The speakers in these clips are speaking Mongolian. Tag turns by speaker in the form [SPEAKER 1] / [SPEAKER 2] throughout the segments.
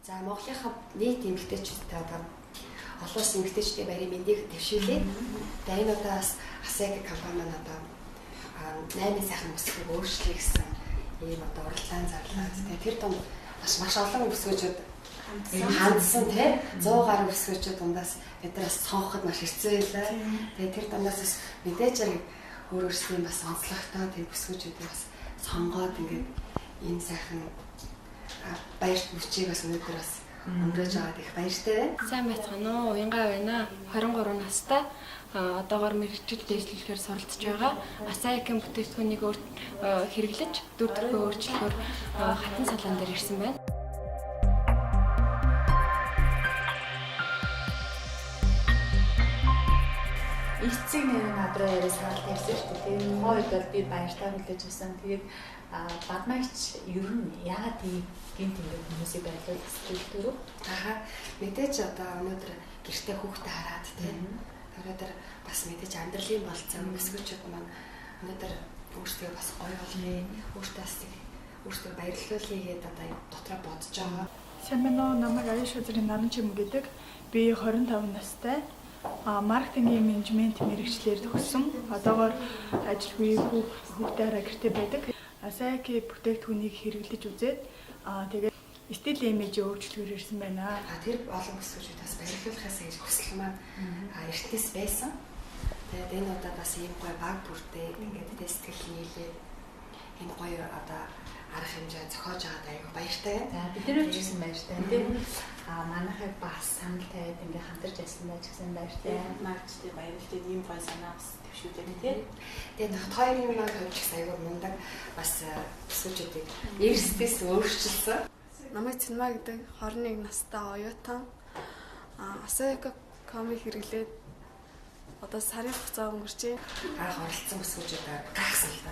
[SPEAKER 1] За Монголынхаа нийт эмэгтэйчүүдтэй одоо олон улсын эмэгтэйчүүдийн баярын мэндийг дэвшүүлээ. Тэгээ энэ удаас ASEAN компани маань одоо 8 сайхан бүсгийг өөрчлөе гэсэн ийм одоо уралдаан зарлаа. Тэгээ тэр донд маш олон бүсгүүчүүд хандсан тий 100 гаруй бүсгүүчүүд дундаас бид нар сонгоход маш хэцүү байлаа. Тэгээ тэр дундаас мэдээж өөрөөсөө бас онцлогтой тэр бүсгүүчүүдийг бас сонгоод ингээд энэ сайхан баярт бүчийг бас өнөөдөр бас өнгөрөөж аваад их баяртай байна.
[SPEAKER 2] Сайн байцгаана уу? Уянгаа байна. 23 настай. Одоогоор мэрэгчил дэвшлэхээр суралцж байгаа. ASEAN бүтээгдэхүүнийг хэрэглэж дүр төрхөө өөрчлөхөөр хатан салаан дээр ирсэн байна.
[SPEAKER 3] Эцэг нэр нь надруу яриас хаалт ярьсан шүү дээ. Тэгээд хойд бол би баяртай хүлээж байсан. Тэгээд бадмагч ер нь яагаад гинт ингээд хүмүүсийг байлуул хэсэл төрөв?
[SPEAKER 1] Мэдээж одоо өнөөдөр гэртээ хүүхдээ хараад тийм. Өнөөдөр бас мэдээж амьдралын болцсон өсгөөчүүд маань өнөөдөр өөрсдөө бас гоё болъё. Өөртөө баярлуулъя гэдээ одоо дотроо бодож байгаа.
[SPEAKER 4] Сайн байна уу? Намайг Аяш Үзрийн Наран Чим гэдэг. Би 25 настай. Маркетингийн менежмент мэрэгчлэр төгссөн. Одоогоор ажилгүй хүүхдээрээ гэртээ байдаг. ASEAN бүтээгдэхүүнийг хэрэглэж үзээд тэгээд стил имижээ өөрчлөхөөр ирсэн байна.
[SPEAKER 1] Тэр олон бүсгүүчүүд бас баярлуулахаас гэж хүсэл маань эртнээс байсан. Тэгээд энэ удаад бас ийм гоё баг бүртээ ингээд сэтгэл нийлээд энэ гоё одоо арга хэмжээ зохиож байгаад аягүй баяртай.
[SPEAKER 3] За бид нэр ч гэсэн баяртай. Тэгээд манайхыг бас санал тавиад ингээд хамтарч ажилласан ч гэсэн баяртай.
[SPEAKER 5] Маркетинг баярлалтай ийм гоё санаа бас төвшүүлээд тийм.
[SPEAKER 1] Тэгээд хоёрын маань хөвч гэсэн аягүй мундаг бас бүсгүүчүүдийг эрсдээс өөрчилсөн.
[SPEAKER 6] Намайг Цэнмаа гэдэг 21 настай оюутан. ASEAN комыг хэрэглээд одоо сарын хугацаа өнгөрчээ.
[SPEAKER 1] Анх оролцсон бүсгүүчүүд гайхсан л да.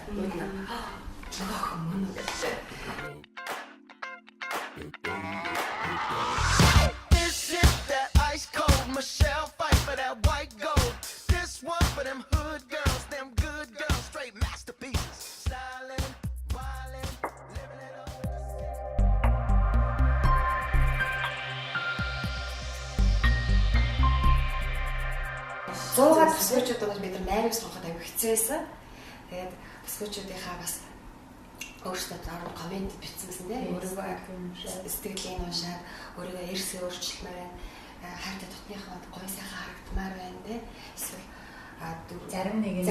[SPEAKER 7] This is that ice cold Michelle fight for that white gold. This one for them hood girls, them good girls, straight masterpieces. Styling, wildin', living it up.
[SPEAKER 1] Зуугаад бүсгүүчүүд бол бид нар 8-аас сонгоход аягүй хэцүү байсан. Тэгээд бүсгүүчүүдийнхаа бас өөрсдөө зарим комент бичсэн тийм өөрийгөө сэтгэлийн уншаад өөрийгөө эрсээ өөрчлөлмөр байна. Хайртай дотныхоо гоё сайхан харагдмаар байна тийм. Эсвэл
[SPEAKER 3] зарим нэг нь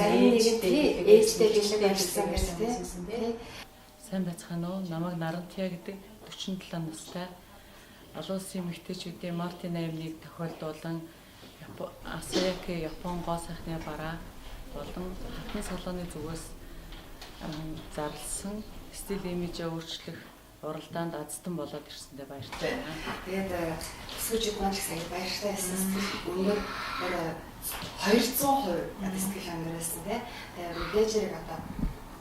[SPEAKER 1] ээжтэй гэлээ ярьсан гэсэн тийм.
[SPEAKER 8] Сайн байцгаана уу? Намайг Нарантия гэдэг 47 настай. Олон улсын эмэгтэйчүүдийн Мартин аймныг тохиолдуулан ASEAN Япон гоо сайхны бараа болон хатны салааны зүгээс зарласан стил имижээ өөрчлөх уралдаанд азтан болоод ирсэндээ баяртай байна.
[SPEAKER 1] Тэгээд бүсгүүчүүд маань ч гэсэн баяртай байсан. Өнөөдөр 200% сэтгэл хангалтсан тийм. Тэгээд мэдээж одоо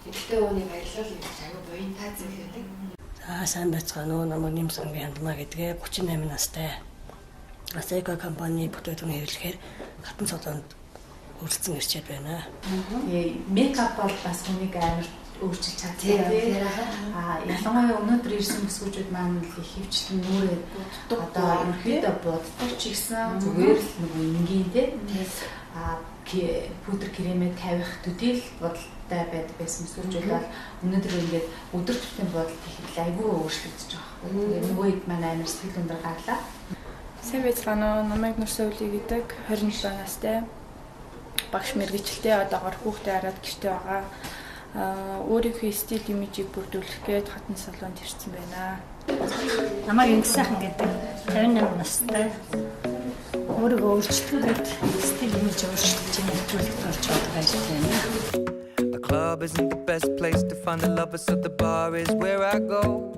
[SPEAKER 1] эмэгтэй хүний баярлал гэж аягүй буянтай зүйл гэдэг.
[SPEAKER 9] За сайн байцгаана уу? Намайг Нимсангийн Хандмаа гэдгээ 38 настай. ASEAN компани бүтээгдэхүүн хэрэглэхээр хатан салаанд өрөлдсөн ирчээд байна.
[SPEAKER 3] Мейкап бол бас хүнийг амар өөрчилж чаддаг. Ялангуяа өнөөдөр ирсэн бүсгүүчүүд маань их хөвчлэн нүрээ одоо ерөөдөө буддаг ч гэсэн зүгээр л нэг энгийн пудр кремээ тавих төдийл бодолтой байдаг байсан бүсгүүчүүд бол өнөөдөр ингээд өдөр тутмын бодолд их айгүй өөрчлөгдөж байгаа. Тэгээд нөгөө хэд маань амар сэтгэл өндөр гарлаа.
[SPEAKER 4] Сайн байцгаана уу? Намайг Нурсаа Үли гэдэг 27 настай. Багш мэргэжилтэй одоогоор хүүхдээ хараад гэртээ байгаа. Өөрийнхөө стил имижийг бүрдүүлэх гээд хатан салонд ирсэн байна.
[SPEAKER 10] Намайг Энгсайхан гэдэг 58 настай. Өөрийгөө өөрчлөлтөд стил имиж өөрчлөлт нөхцөлд орж байгаа байна.
[SPEAKER 11] The club isn't the best place to find the lovers, so the bar is where I go.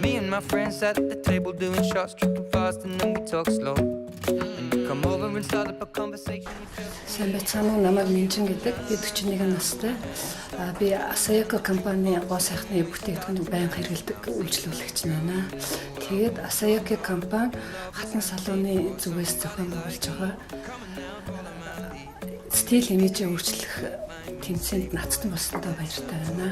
[SPEAKER 11] Me and my friends sat at the table doing shots, tripping fast, and then we talk slow. Come over and start up a conversation.
[SPEAKER 9] Сайн байцгаана уу? Намайг Минжин гэдэг. Би 41 настай. Би ASEAN компани гоо сайхны бүтээгдэхүүнийг байнга хэрэглэдэг үйлчлүүлэгч байна. Тэгээд ASEAN компани хатан салууны зүгээс зохион байгуулж байгаа стил имижээ өөрчлөх тэмцээнд нацдан болсондоо баяртай байна.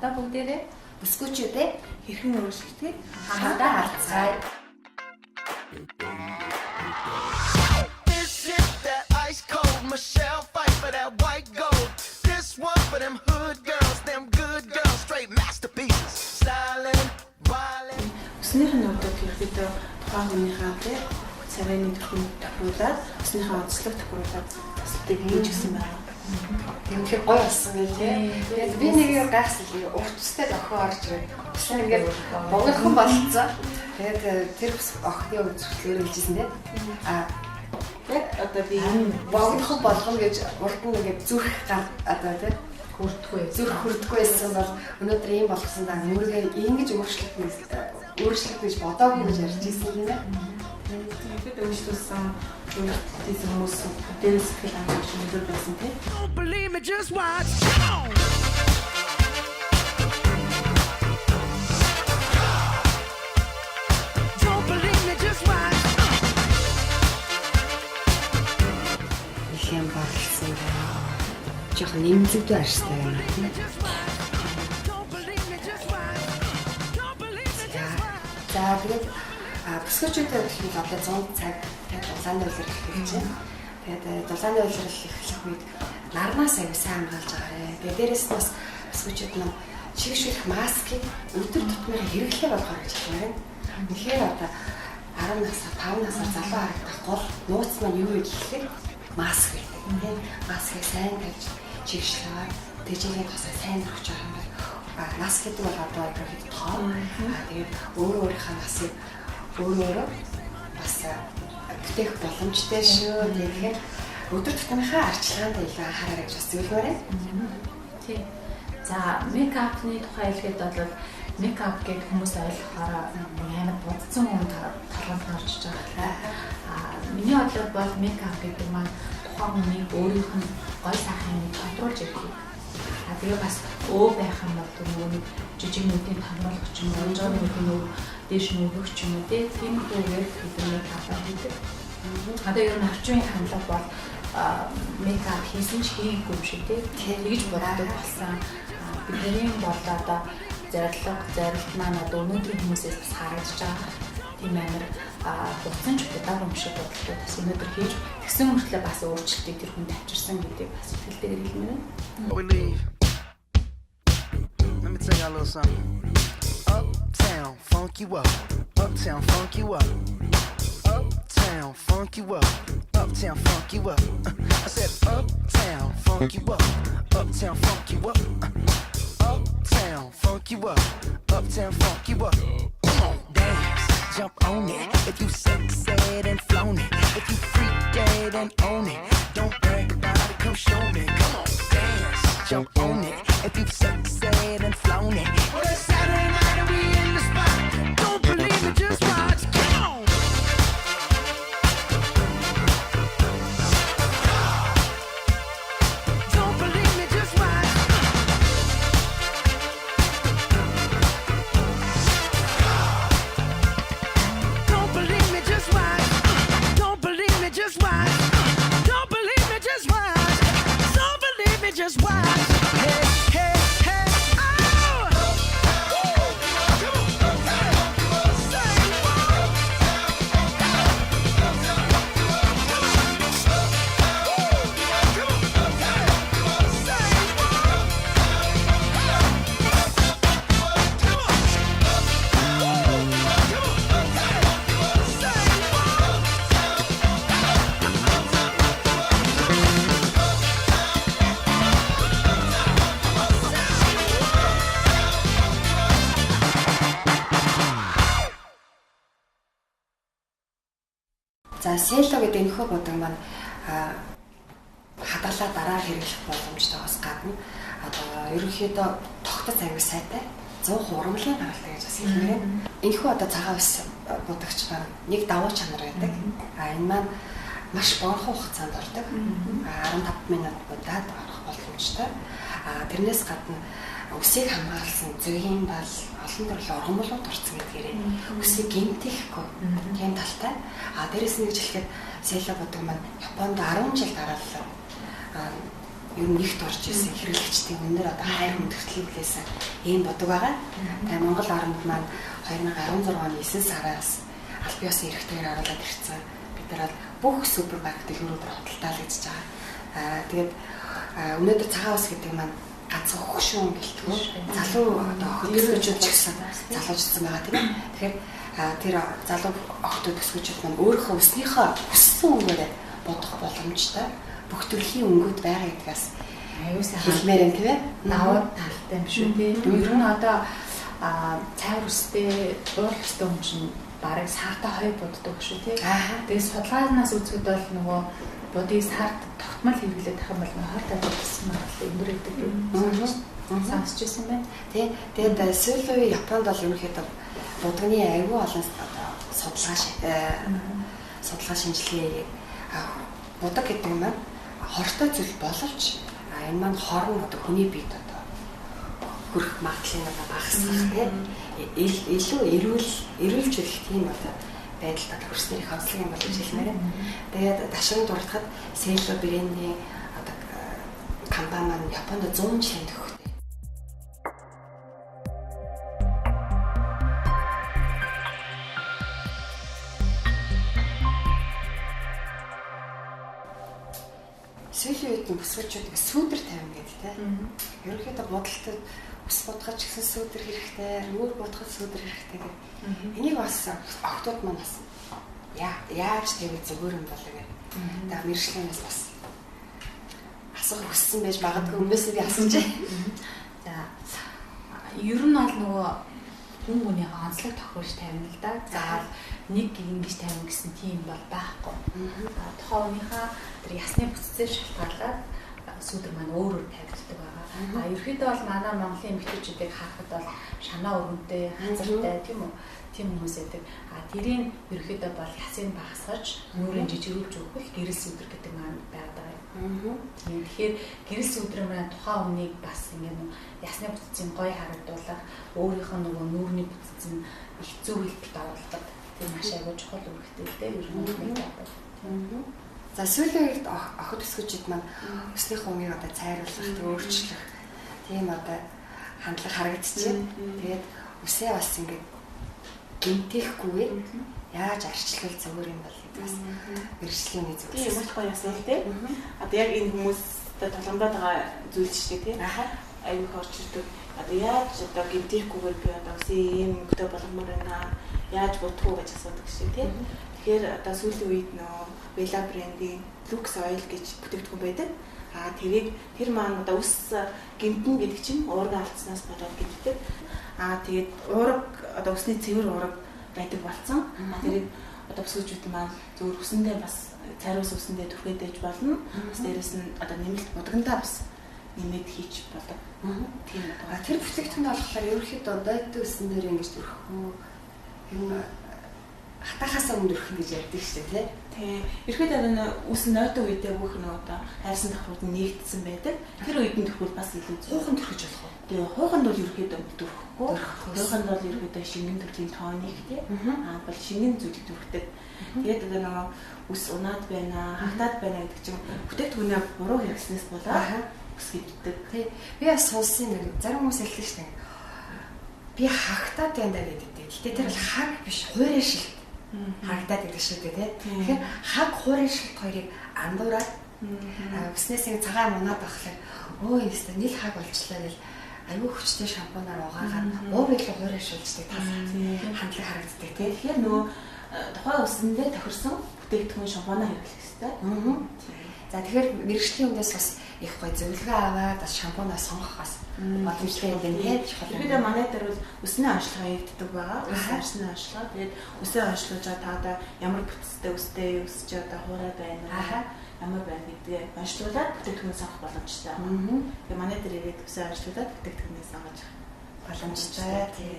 [SPEAKER 3] одоо бүгдээрээ
[SPEAKER 1] бүсгүүчүүдээ
[SPEAKER 3] хэрхэн өөрчлөлтгийг
[SPEAKER 1] хамтдаа харцгаая.
[SPEAKER 7] This is that ice cold Michelle fight for that white gold. This one for them hood girls, them good girls, straight masterpieces. Styling, wildin'.
[SPEAKER 5] Өснийхэн нөвдөд ерөөдөө тухайн хүнийхээ тий царайны төрхөнд тохируулаад өснийхээ онцлог тохируулаад тасалдыг хийж гисэн байна.
[SPEAKER 1] Тэгэхээр гоё болсон гэх тийм. Тэгээд би нэг гайхсан л уртстай охин орж ирээ. Гэсэн ингээд богинохон болцсон. Тэгээд тэр охины үзүүлэлгээр хэлжсэн тийм. Тэгээд
[SPEAKER 5] одоо би энэ
[SPEAKER 1] богинохон болгоно гэж урд нь ингээд зүрх гар одоо тийм зүрх хүрдэггүй байсан бол өнөөдөр ийм болгосон даа нүргээ ингэж өөрчлөлт гэж бодоогүй гэж ярьж ирсэн юм байна.
[SPEAKER 5] тэгээд өөрчлөсөн тийм хүмүүс дээрээс сэтгэл хангамж өндөр байсан тийм.
[SPEAKER 7] Don't believe me, just watch. Don't believe me, just watch.
[SPEAKER 1] Ихэм болсон байна. Жохо нэмзэгдүү арьстай байна. За тэгээд бүсгүүчүүдэд хэлбэл одоо 100 цаг дулааны улирал хийж байна. Тэгээд дулааны улирал эхлэх үед нарнаас аяг сайн хамгаалж байгаарэ. Тэгээд дээрэс нь бас бүсгүүчүүд нь чигшүүлэх маскыг өдөр тутмын хэрэглээ болгох гэж байна. Тэгэхээр одоо 10 насаа 5 насаа залуу харагдах гол нууц маань юу вэ гэхлээр маск гэдэг. Тийм маскыг сайн тавьж чигшлээ. Тэжээний тусаа сайн өгч байгаа юм байна. Маск гэдэг бол одоо ихэд тоо. Тэгээд өөрийнхөө масыг өөрөө бас бүтээх боломжтой шүү. Тэгэхээр өдөр тутмынхаа арчилгаанд илүү анхаараа гэж бас зөвлөмөр байна.
[SPEAKER 3] Тийм. За мейкапны тухай хэлгээд бол мейкап гэдэг хүмүүс ойлгохоор амар будсан хүн толгойд орчиж байгаа. Миний бодлоор бол мейкап гэдэг маань тухайн хүний өөрийнх нь гой сайхныг контролж ирэх. Тэгээ бас өө байх юм бол нөгөө жижиг нүдийн хамгаалах ч юм уу, жоо нүдийн дээш нүгөх ч юм уу тийм үгээр бид мейкап хийдэг. Одоо ер нь орчин үеийн хандлага бол мейкап хийсэн ч хийгээгүй юм шиг тийм тэгж боддог болсон. Бидний бол одоо зарилт маань одоо өнөөдрийн хүмүүсээс бас харагдаж байгаа. Тийм амар буцсан ч удаагүй юм шиг бодлоо бас өнөөдөр хийж тэгсэн мөртлөө бас өөрчлөлтийг тэр хүн тавьчирсан гэдэг бас ихтэйгээр хэлмээр байна.
[SPEAKER 7] Let me tell y'all a little something. Uptown, funk you up. Uptown, funk you up. Uptown, funk you up. Uptown, funk you up. I said uptown, funk you up. Uptown, funk you up. Uptown, funk you up. Uptown, funk you up. Come on, dance, jump on it. If you sexed and flown it. If you freaked dead and own it. Don't brag about it, come show me. Come on, dance, jump on it. If you've sexed and flown it. Well, it's Saturday night and we in the spot. Don't believe it, just watch. Come on. Don't believe me, just watch. Don't believe me, just watch. Don't believe me, just watch. Don't believe me, just watch. Don't believe me, just watch. Hey, hey, hey, oh!
[SPEAKER 1] За село гэдэг нөхөр бодог маань хадгалаа дараа хэрэглэх боломжтойгоос гадна одоо ерөнхийдөө тогтоц аягүй сайтай 100% урамлын хаалт гэж бас хэлмээр байна. Энэхүү одоо цагаан ус будагч маань нэг давуу чанар байдаг. Энэ маань маш богино хугацаанд ордог. 15 минут будаад орох боломжтой. Тэрнээс гадна үсийг хамгаалсан зөгийн бал олон төрлийн оргомлууд орсон гэдгээр үсийг гэмтээхгүй тийм талтай. Дээрээс нь гэж хэлэхэд село бодог маань Японд 10 жил дараалал ер нь ихт орж ирсэн хэрэглэгчдийн өнөр одоо хайр хүндэтгэлээс ийм бодог байгаа. Тэгээ Монгол орнд маань 2016 оны 9 сараас аль биесийн эрхтэйгээр оруулаад ирсэн. Бид нар бүх супермаркет дэлгүүрүүдэд худалдаалагдж байгаа. Тэгээд өнөөдөр цагаан ус гэдэг маань ганцхан хөгшин гэлтгөө залуу одоо хөдөлгөөнчүүд ч гэсэн залуучдсан байгаа тийм. Тэгэхээр тэр залуу охтууд төсвөчүүд маань өөрийнхөө өснийхөө хүссэн өнгөөрөө бодох боломжтой бүх төрлийн өнгөд байгаа гэдгээс аюулсаа хэлмээр юм тийм ээ.
[SPEAKER 3] Даваад талтай юм шүү дээ. Ер нь одоо цайвар үстэй уур өстэй хүн чинь барыг сартай хоёр боддог шүү тий. Тэгээд судалгаанаас үзэхэд бол нөгөө бодыг сард тогтмол хэрэглээд тах юм бол хоолтой бодсон магадлал өндөр гэдэг юм сонсч байсан байна. Тий.
[SPEAKER 1] Тэгээд сүүлийн үеийн Японд бол ерөнхийдөө будганы аюул олон судалгаа шинжилгээ будаг гэдэг юм аа хортой зүйл боловч энэ маань хорн одоо хүний биед одоо хөрөх магадлалыг одоо багасгах илүү эрүүлжүүлэх тийм одоо байдалд хүрснээр их онцлог юм бол гэж хэлмээр. Тэгээд дашин дурдахад Сэло брендийн одоо компани маань Японд 100 жилийн төгсөв. Сүүлийн үед бүсгүүчүүд сүүдэр тавина гэдэг тийм. Ерөнхийдөө бодолтод ус бодгож гэсэн сүүдэр хэрэгтэй, нүүр бодгож сүүдэр хэрэгтэй гэдэг. Энийг бас охтууд маань бас яаж тавих зүгээр юм болоо гэдэг. Тэгээд мэрэгчлэнээс бас асуух хүссэн байж магадгүй хүмүүсээ би асууж байна.
[SPEAKER 3] За ер нь бол нөгөө хүмүүний онцлог тохиолж тавина л да. Заавал нэг ингэж тавина гэсэн тийм бол байхгүй. Тухайныхаа тэр ясны бүтцээр шалтгаалаад сүүдэр маань өөр тавигддаг байгаа. Ерөнхийдөө бол манай Монголын эмэгтэйчүүдийг харахад бол шанаа өргөнтэй, ханзартай тийм үү? Тийм хүмүүс байдаг. Тэрийг ерөнхийдөө бол ясыг багасгаж, нүүрийн жижигрүүлж өгөх гэрэл сүүдэр гэдэг маань байдаг. Тэгэхээр гэрэл сүүдэр маань тухайн хүнийг бас ингэ ясны бүтцийн гоё харагдуулах, өөрийнх нь нөгөө нүүрний бүтцийн их зөв хэлбэрт оруулахад тэр маш аягүй чухал үүрэгтэй ер нь нэг байдаг.
[SPEAKER 1] За сүүлийн үед охид төсгөчид маань өснийхөө үнийг одоо цайруулах, өөрчлөх тийм одоо хандлага харагдчихэв. Тэгээд үсээ бас ингээд гинтэхгүйгээр яаж арчлуул зөвөр юм бол гэдэг бас мэргэжлийн зүйл.
[SPEAKER 5] Тийм маш гоё асуулт тийм. Одоо яг энэ хүмүүстэй толгомдоод байгаа зүйл ч тийм. Аюул орж ирдэг. Одоо яаж одоо гинтэхгүйгээр би одоо үсээ ийм өнгөтэй болгомоор байна. Яаж бодох уу гэж асуудаг шиг тийм. Тэгэхээр одоо сүүлийн үед нөө Vela брендийн Lux Oil гэж бүтээгдэхүүн байдаг. Тэр маань одоо ус гэмтэн гэдэг чинь уурга алдснаас болоод гэмтдэг. Тэгээд уурга одоо усны цэвэр уурга байдаг болсон. Тэрийг одоо бүсгүүчүүд маань зөвхөн үсэндээ бас цайруулсан үсэндээ түрхээд ээж болно. Бас дээрэс нь одоо нэмэлт будгандаа бас нэмээд хийж болдог. Тийм одоо
[SPEAKER 1] тэр бүтээгдэхүүн болохоор ерөнхийдөө дайт үсэн дээр ингэж түрхэхгүй юм хатахаас өмнө өрхөн гэж ярьдаг шүү дээ
[SPEAKER 5] тий. Ерөнхийдөө үс нойтон үедээ бүх нөө одоо хайрсан давхрууд нэгдсэн байдаг. Тэр үед нь төрхөл бас илүү
[SPEAKER 1] хуухан төрхөж болох уу?
[SPEAKER 5] Тэгээ хууханд бол ерөнхийдөө төрөхгүй. Хууханд бол ерөнхийдөө шингэн төрлийн тооник тий. Бол шингэн зүйлийг төрхдөг. Тэгээд одоо нөгөө үс унаад байна, хатаад байна гэдэг чинь бүтээгдэхүүнээ буруу хэрэгснээс болоод үс гэддэг.
[SPEAKER 1] Тий. Би бас сонссон нэг зарим хүмүүс хэлдэг шүү дээ. Би хагтаад байна гэдэг. Гэтэ тэр бол хаг биш, хуурай шилт. Хагдаад гэдэг шүү дээ тий. Тэгэхээр хаг хуурай шилт хоёрыг андуураад өснөөсөө цагаан унаад байхлаа өө ёстой нийл хаг болчлаа гэл аюу хүчтэй шампунаар угаагаад уур илүү хуурай шилждэг тал хандлага харагддаг тий.
[SPEAKER 5] Тэгэхээр нөгөө тухайн үсэндээ тохирсон бүтээгдэхүүн шампунаа хэрэглэх хэрэгтэй.
[SPEAKER 1] За тэгэхээр мэрэгжлийн хүнээс бас их гоё зөвлөгөө аваад бас шампунаа сонгох бас боломжтой юм байна тий.
[SPEAKER 5] Бид манай дээр бол үсний онцлогоо хийгддэг байгаа. Үсний онцлогоо. Тэгээд үсээ онцлуулж та одоо ямар бүтцтэй үстэй үсч одоо хуурай байна. Ямар байна гэдгийг онцлуулаад бүтээгдэхүүн сонгох боломжтой байна. Тэгээд манай дээр ирээд үсээ онцлуулаад бүтээгдэхүүнээ сонгож
[SPEAKER 1] боломжтой тий.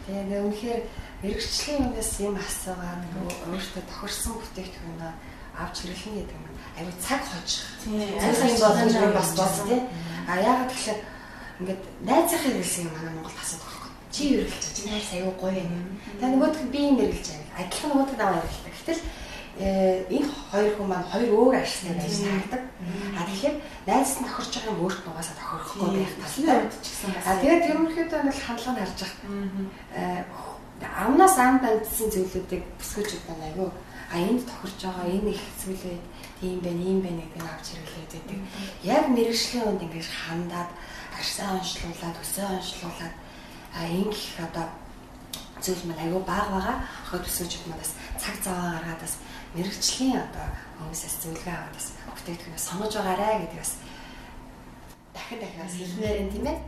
[SPEAKER 1] Тэгээд үнэхээр мэрэгжлийн хүнээс юм асуугаад өөртөө тохирсон бүтээгдэхүүнээ авч хэрэглэнэ гэдэг юм. Аюу цаг хожих. Сайн болгож бас бос тий. Яагаад гэвэл ингээд найзынхаа хэрэглэсэн юм манай Монголд асуудаг байхгүй. Чи юу хэрэглэж чинь найз аюу гоё юм. Тэгээ нөгөөдх нь би юм хэрэглэж байгаа. Адилхан нөгөөдх нь аваа хэрэглэдэг. Гэтэл энэ хоёр хүн маань хоёр өөр ашигтай байж таардаг. Тэгэхээр найз нь тохирч байгаа юм өөрт нь угаасаа тохирохгүй байх талтай. Тэгээд ерөнхийдөө нэг хандлага харж байгаа. Амнаас ам дандсан зүйлүүдийг бүсгүйчүүд байна айгүй. Энд тохирч байгаа энэ их зүйлээ ийм байна гэдэг нь авч хэрэглээд байдаг. Яг мэрэгжлийн үнд ингэж хандаад арьсаа онцлуулаад, өсөө онцлуулаад ингэх одоо зүйл маань айгүй бага байгаа. Хойд бүсгүйчүүд маань бас цаг зав гаргаад бас мэрэгжлийн одоо хүмүүсээс зөвлөгөө аваад бас бүтээгдэхүүнээ сонгож байгаарай гэдэг бас дахин бас хэлмээр юм тийм ээ.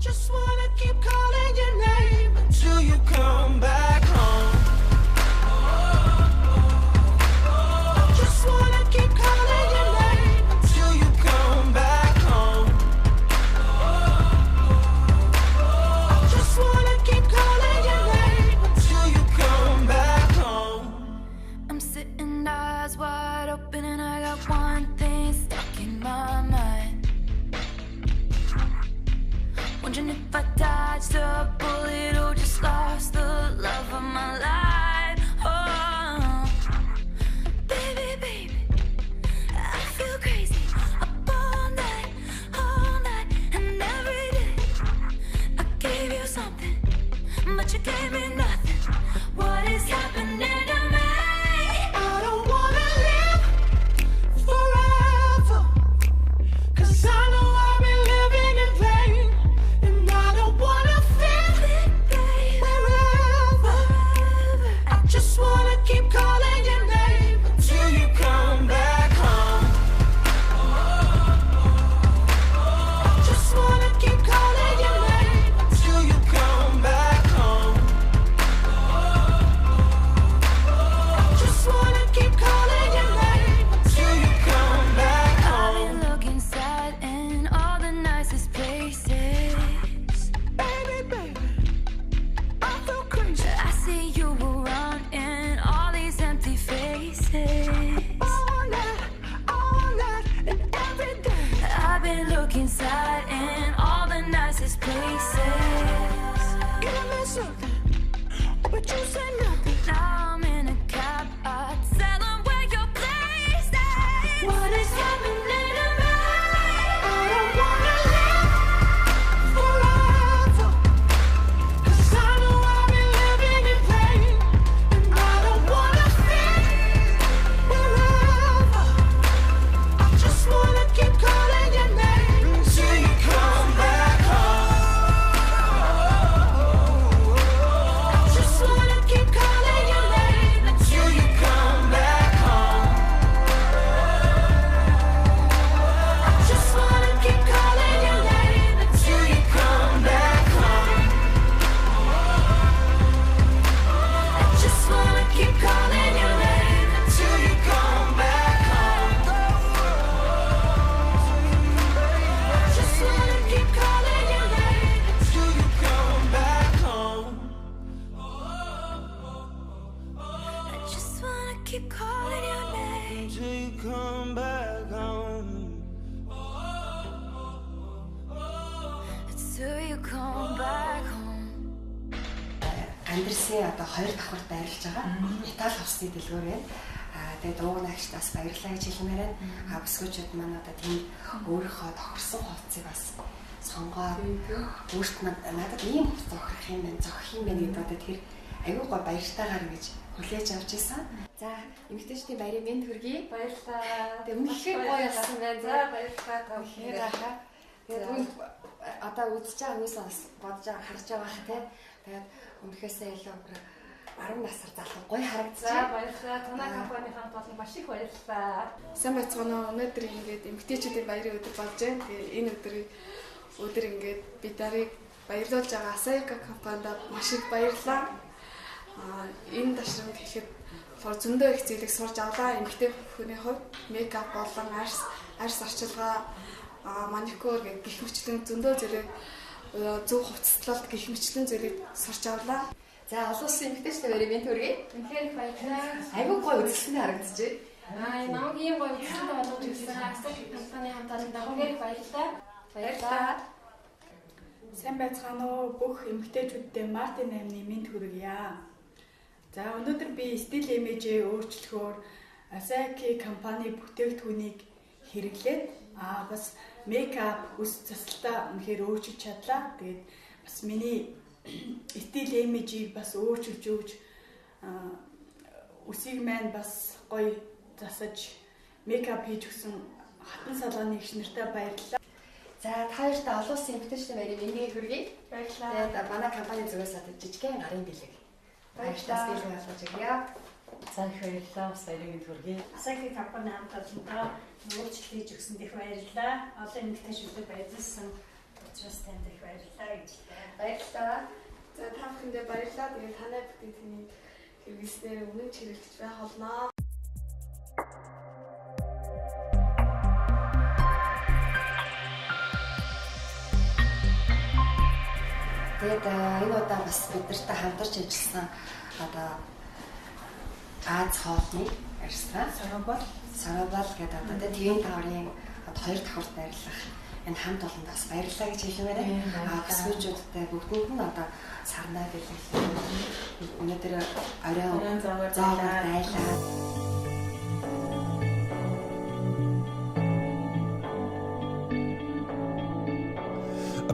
[SPEAKER 7] Just wanna keep calling your name until you come back home. I just wanna keep calling your name until you come back home. I just wanna keep calling your name until you come back home.
[SPEAKER 12] I'm sitting eyes wide open and I got one thing stuck in my mind. Wondering if I dodged a bullet or just lost the love of my life. Oh, baby, I feel crazy up all night, and every day. I gave you something, but you gave me nothing. What is happening to me?
[SPEAKER 7] I don't wanna live forever, 'cause I know I've been living in vain. I don't wanna feel wherever. I just wanna keep calling your name until you come back home. I just wanna keep calling your name until you come back home. I just wanna keep calling your name until you come back home.
[SPEAKER 12] I've been looking sad in all the nicest places.
[SPEAKER 7] I feel crazy.
[SPEAKER 12] I see you around in all these empty faces.
[SPEAKER 7] All night, and every day.
[SPEAKER 12] I've been looking sad in all the nicest places.
[SPEAKER 7] You meant something, but you said nothing.
[SPEAKER 12] Now I'm in a cab, I tell them where your place is. What is happening to me?
[SPEAKER 7] I don't wanna live forever, 'cause I know I've been living in pain. And I don't wanna feel wherever. I just wanna keep calling your name until you come back home. I just wanna keep calling your name until you come back home. I just wanna keep calling your name until you come back home.
[SPEAKER 12] I just wanna keep calling your name
[SPEAKER 7] Until you come back home. I just wanna keep calling your name until you come back home.
[SPEAKER 12] I just wanna keep calling your name
[SPEAKER 7] Until you come back home.
[SPEAKER 12] until you come back home.
[SPEAKER 1] Андерсын одоо хоёр давхарт байрлаж байгаа. Итали усны дэлгүүр байна. Тэгээд дуугнаагч бас баярлалаа гэж хэлмээр байна. Бүсгүйчүүд маань одоо тийм өөрийнхөө тохирсон хувцсыг бас сонгоод өөрт надад ийм хувцас зохих юм байна, зохих юм байна гэдэг одоо тэр аюу гоо баяртайгаар гэж хүлээж авч ирсэн. За, эмэгтэйчдийн баярын мэнд хүргэе. Баярлалаа. Тэгээд үнэхээр гоё болсон байна. За, баярлалаа та бүхэнд. Тэгээд одоо үзэж байгаа хүмүүс бас бодож байгаа, харж байгаа бах тий. Тэгээд өмнөхөөсөө илүү 10 насар залуу гоё харагдчихэ.
[SPEAKER 13] За баярлалаа. Танай компанийн хамт олон маш их баярлалаа.
[SPEAKER 6] Сайн байцгаана уу? Өнөөдөр ингээд эмэгтэйчүүдийн баярын өдөр болж байна. Тэгээ энэ өдөр ингээд бид нарыг баярлуулж байгаа Asayaka компанид маш их баярлалаа. Энэ ташрамд хэлэхэд зөндөө их зүйлийг сурж авлаа. Эмэгтэй хүний хувьд мейкап болон арьс орчилгаа, маникюр гэх мэтлэн зөндөө зүйлийг зөв хувцаслалт гэх мэтлэн зүйлийг сурч авлаа.
[SPEAKER 1] За олон улсын эмэгтэйчдийн баярын мэнд хүргэе.
[SPEAKER 13] Үнэхээр баярлалаа.
[SPEAKER 1] Айгуу гоё үзэлцэндээ харагдчихжээ.
[SPEAKER 2] Намайг ийм гоё үзэлтэй болгож өгсөн Асаяки компани хамт олон дагуугаарыг баярлалаа. Баярлалаа.
[SPEAKER 4] Сайн байцгаана уу бүх эмэгтэйчүүдтэй Мартин 8-ны мэнд хүргье. За өнөөдөр би стил имижээ өөрчлөхөөр Asayaki компани бүтээгдэхүүнийг хэрэглээд бас мейкап үс засалтаа үнэхээр өөрчилж чадлаа. Тэгээд бас миний стил имижийг бас өөрчилж өгч үсийг маань бас гоё засаж мейкап хийж өгсөн хатан салгааны эгч нартай баярлалаа.
[SPEAKER 1] За та хоёртаа олон улсын эмэгтэйчүүдийн баярыг мэндийг хүргэе.
[SPEAKER 4] Баярлалаа.
[SPEAKER 1] Тэгээд манай компани зүгээс одоо жижигхэн гарын бэлэг. Баярлалаа бэлэг болгож өгье.
[SPEAKER 3] За их баярлалаа. Бас баярыг мэнд хүргэе.
[SPEAKER 10] Asayaki компани хамт олонтойгоо өөрчлөлт хийж өгсөнд их баярлалаа. Олон эмэгтэйчүүдэд баярлсан учраас танд их баярлалаа гэж
[SPEAKER 1] баярлалаа.
[SPEAKER 6] За та бүхэндээ баярлалаа. Тэгээд танай бүтээгдэхүүнийг хэрэглэснээр үнэн хэрэглэж байх болно.
[SPEAKER 1] Тэгээд энэ удаа бас бид нартай хамтарч ажилласан одоо Аз хоолны арьсаа Сарабал гэдэг одоо тийм таврын одоо 2 давхарт байрлах энэ хамт олонд бас баярлалаа гэж хэлмээр байна. Бүсгүйчүүдтэй бүгдэнд нь одоо сарнаа бэлгэлээ. Өнөөдөр оройн заагаар байлаа.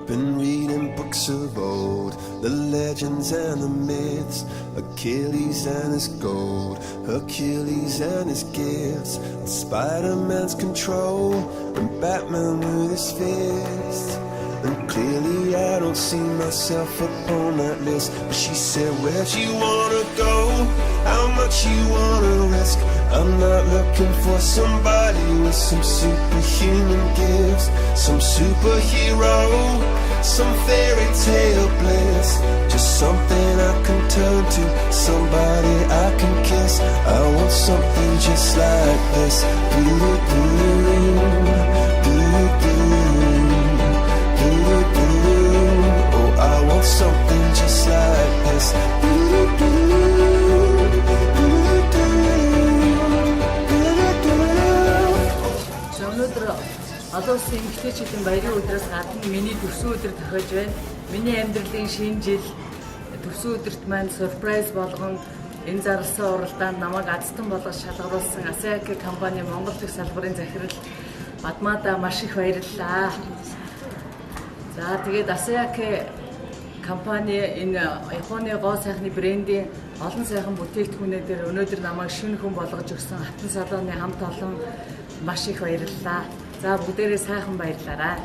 [SPEAKER 14] Been reading books of old, the legends and the myths, Achilles and his gold, Hercules and his gifts, Spider-Man's control, and Batman with his fists. And clearly I don't see myself upon that list. But she said, where'd you wanna go? How much you wanna risk? I'm not looking for somebody with some superhuman gifts, some superhero, some fairy tale bliss. Just something I can turn to, somebody I can kiss. I want something just like this. Oh, I want something just like this.
[SPEAKER 8] Өнөөдөр олон улсын эмэгтэйчүүдийн баярын өдрөөс гадна миний төрсөн өдөр тохиож байна. Миний амьдралын шинэ жил төрсөн өдөрт маань сюрприз болгон энэ зарласан уралдаанд намайг азтан болгож шалгаруулсан Asayaki компани Монгол дэх салбарын захирал Бадмаада маш их баярлалаа. За тэгээд Asayaki компани энэ Японы гоо сайхны брендийн олон сайхан бүтээгдэхүүнээр өнөөдөр намайг шинэ хүн болгож өгсөн хатан салууны хамт олон маш их баярлалаа. За бүгдээрээ сайхан баярлалаа.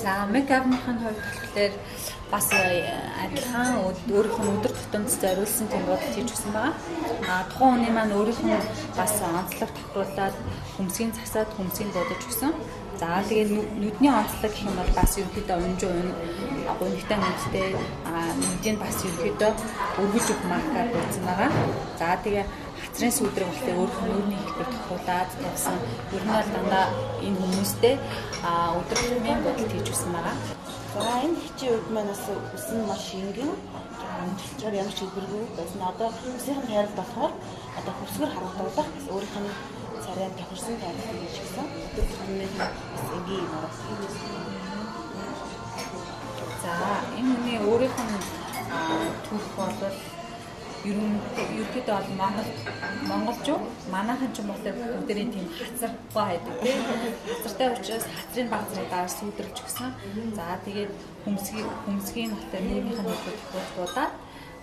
[SPEAKER 3] За мейкапын хувьд болохоор бас адилхан өөрийнх нь өдөр тутамд зориулсан тийм бодолт хийж өгсөн байгаа. Тухайн хүний маань өөрийнх нь бас онцлог тохируулаад хүмсгийн засаад хүмсгийг бодож өгсөн. За тэгээд нүдний онцлог гэх юм бол бас ерөнхийдөө унжуу гунигтай нүдтэй нүдийг бас ерөнхийдөө өргөж өгөх маркаар болсон байгаа. За тэгээ хацрын сүдрэг болтой өөрийнх нь нүрийн хэлбэр тохируулаад тавьсан. Ер нь бол дандаа энэ хүмүүстэй өдөр тутмын бодолт хийж өгсөн байгаа.
[SPEAKER 5] За энэ хичээл үед маань бас үсэн маш ингэн амжилтаар ямар ч хэлбэргүй байсан. Одоо үсийн хайрал болохоор одоо хөвсгөр харагдуулах өөрийнх нь царайнд тохирсон хайрал хийж гисэн. Өдөр тутмын бас энгийн юм аа.
[SPEAKER 3] За энэ хүний өөрийнх нь түүх бол ерөнхийдөө бол монголчуу манайхан ч болохоор бүгдээрээ тийм хацар байдаг тийм хацартай учраас хацрын багцрыг даар сүудэрж өгсөн. За тэгээд хүмсгийн болохоор нийгмийнхэн хэлбэр тохиолдуулаад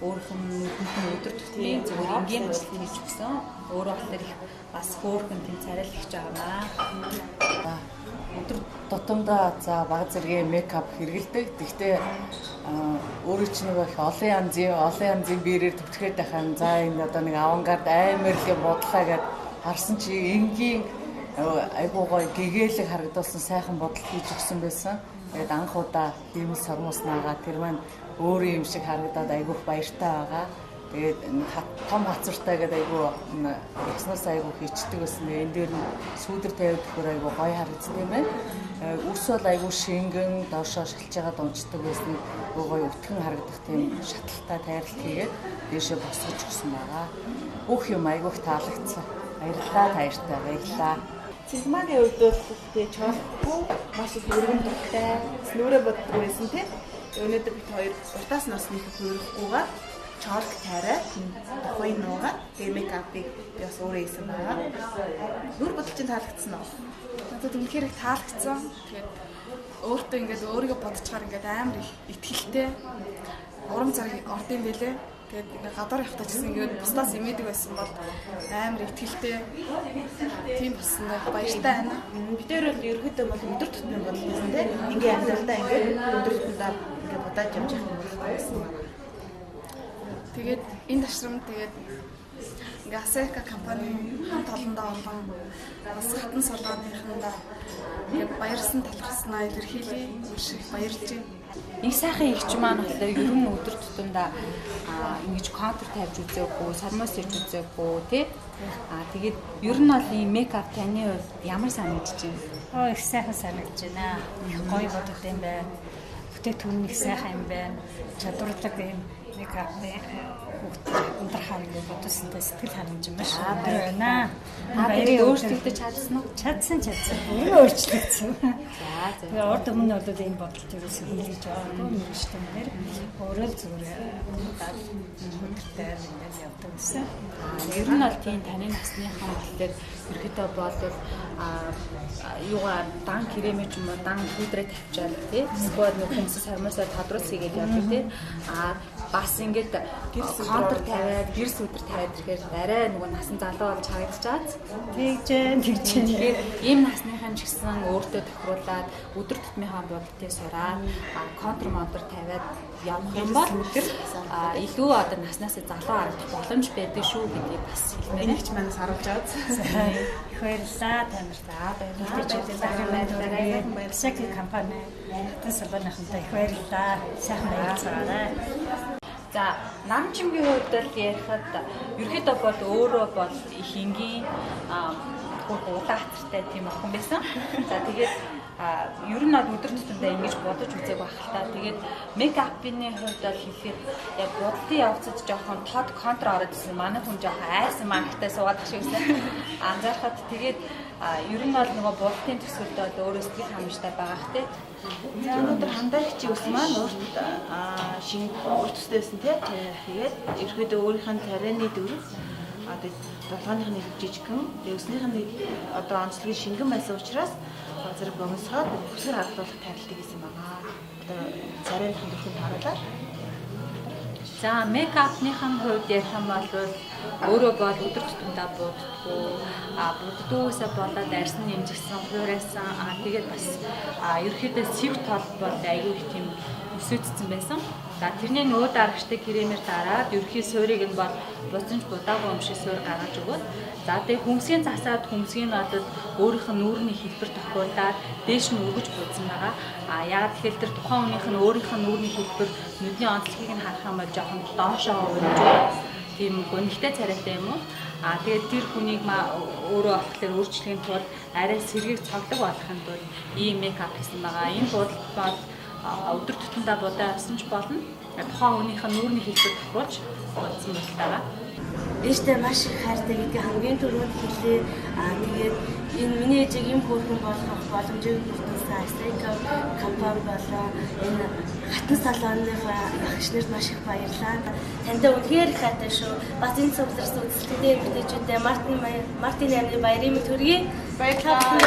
[SPEAKER 3] өөрийнх нь нүдэнд өдөр тутмын зөвхөн энгийн бодолт хийж өгсөн. Өөрөө болохоор их бас хөөрхөн тийм царай хийж байгаа.
[SPEAKER 8] Өдөр тутамдаа за баг зэргийн мейкап хэрэгэлдэг. Гэхдээ өөрөө ч нэг их олон янзын биерээр төвчгээд байхаа за энэ одоо нэг авангард амар л бодлоо гэд харсан чи энгийн айгуу гоё гэгээлэг харагдуулсан сайхан бодол хийж өгсөн байсан. Тэгээд анх удаа хиймэл сормууснаагаа тэр маань өөрөө юм шиг харагдаад айгуух баяртай байгаа. Тэгээд том хацартай гэдэг айгуу яснаас айгуу хийчдэг байсан. Энэ дээр нь сүүдэр тавиад өгөхөр айгуу гоё харагдсан юм байна. Үрс бол айгүй шингэн доошоо шалж байгаа дунждаг байсан. Гой өтгөн харагдах тийм шаталтай тайралт хийгээд дээшээ босгож өгсөн байгаа. Бүх юм айгүйх таалагдсан. Баярлалаа таяртай баярлалаа.
[SPEAKER 5] Цэгмагийн үед бол тэгээ чоолохгүй маш их өргөн дуртай. Нүрэ боддог байсан тийм. Өнөөдөр бид хоёр уртаас нас нэг хөрөхгүйгээр чоолог тайраад тухай нуугаад тэгээ мейкапыг би бас өөрөө хийсэн байгаа. Нүр бодолч таалагдсан уу?
[SPEAKER 6] Надад үнэхээр их таалагдсан. Тэгээд өөртөө ингээд өөрийгөө бодчихаар ингээд амар их итгэлтэй урам зориг ордын бэлээ. Тэгээд ингээд гадар явахдаа ч гэсэн ингээд бусдаас имэдэг байсан бол амар итгэлтэй. Тийм болсон баяртай байна.
[SPEAKER 5] Бид бол ерөөдөө бол өдөр тутмын бодлосон тийм. Ингээ амьдралдаа ингээд өдөр тутмаа ингээд бодож явж явах юм байсан.
[SPEAKER 6] Тэгээд энэ ташрамд тэгээд ингээ Асаяка компани хамт олондоо орлон бас хатан салгааныхандаа ингээ баярсан талархснаа илэрхийлье. Маш их баярлж байна.
[SPEAKER 3] Нэг сайхан эгч маань болохоор ер нь өдөр тутамдаа ингэж контур тавьж үзээгүй, сармос ирж үзээгүй тий. Тэгээд ер нь бол ийм мейкап таны хувьд ямар санагдаж байна?
[SPEAKER 10] Их сайхан санагдаж байна. Их гоё бодод юм байна. Бүтээтгүүн их сайхан юм байна. Чадвартай юм мейкап ундрахаа гэж бодсонтой сэтгэл ханамж маш өндөр байна. Баярын өөрчлөгдөж чадсан уу? Чадсан. Өөрөө өөрчлөгдсөн. За. Урд өмнө бол энэ бодолд ерөөсөө хийлгэж байгаагүй юм шүү дээ. Өөрөө л зүгээр хөдөлтэй ингээд явдаг гэсэн.
[SPEAKER 3] Ер нь бол тийм таны насныхан болтер ерөөдөө бол юугаар дан кремэ ч юм уу дан пудрэ тавьчаал тий. Эсвэл нэг хүмүүс сармасаа тодруулс хийгээд явдаг тий. Бас ингээд контур тавиад гэрс өдр тавиад ирэхээр арай нөгөө насан залуу болж харагдчихааз.
[SPEAKER 10] Тэгжээ.
[SPEAKER 3] Тэгэхээр ийм насныхан ч гэсэн өөртөө тохируулаад өдөр тутмынхаа бодолтой сураад контур монтор тавиад явах юм бол илүү одоо наснаас залуу харагдах боломж байдаг шүү гэдгийг бас хэлмээр.
[SPEAKER 5] Энийгч манаас харуулж аваад.
[SPEAKER 10] Их баярлалаа танартай. Баярлалаа. Асаяка компани тасалбарынхантай их баярлалаа. Сайхан баярлалаа.
[SPEAKER 3] За, нам чимгийн хувьд л ярихад ерөөдөө бол өөрөө бол их энгийн удаатартай тийм хүн байсан. За тэгээд ер нь бол өдөр тутамдаа ингэж бодож үзээг байх л та. Тэгээд мейкапын хувьд бол хэлэхэд яг бодлын явцад жоохон тод контр ороод ирсэн. Манай хүн жоохон айсан мангтай суугаад шиг байсан. Анзаархад тэгээд ер нь бол нөгөө бодлын төсөлд бол өөрөө сэтгэл ханамжтай байгаа хтэй.
[SPEAKER 5] За өнөөдөр хандаагчийн ус маань урт шинэ урт төстэй байсан тийм. Тэгээд ерөөдөө өөрийнх нь тарианы дөрөв тэгээд долооных нь жижигхэн өснийх нь одоо онцлогийн шингэн байсан учраас зэрэг богиносгоод бүсгэр хадгалах тарилтыг хийсэн байгаа. Одоо царайны дөрвөн харуулаад.
[SPEAKER 3] За мейкапныхын хувьд ярих юм бол өөрөө бол өдөр тутамдаа буддаггүй буддгүйсээ болоод арьсан нэмжигсэн хуурайсан тэгээд бас ерөөхдөө сэв тол бол аюу их тийм өсөдсөн байсан. За тэрний нөө дарагчтай кремээр дараад ерөөхдөө суурийг нь бол буцанж будаагүй юм шиг суур гаргаж өгөөд за тэгээд хүмсгийн засаад хүмсгийн болоод өөрийнх нь нүүрний хэлбэр тохиулаад дээш нь өргөж буудсан байгаа. Яг тэгэхээр тэр тухайн хүнийх нь өөрийнх нь нүүрний хэлбэр нүдний онцлогийг нь харах юм бол жоохон доошоо өргөж тийм гонхтой царайтай юм уу? Тэгээд тэр хүнийг өөрөө болохоор өөрчлөхийн тулд арай сэргийг цоглог болохын тулд ийм мейкап хийсэн байгаа. Энэ бодолд бол өдөр тутамдаа будаа явсан ч болно. Тухайн хүнийх нь нүүрний хэлбэр тохируулж бодсон байна.
[SPEAKER 15] Ээжтэй маш их хайртай гэдгийг хамгийн түрүүнд хэлээ. Тэгээд энэ миний ээжийг юм хөөрхөн болгох боломжийг өгсөн Асаяка компани болоо энэ хатан салооныхаа ягч нарт маш их баярлалаа. Тантай үнэхээр их хайртай шүү. Бас энэ цугларсан үзэлтэдээ эмэгтэйчүүдээ Мартин амны баярын мэд хүргэе. Баярлалаа.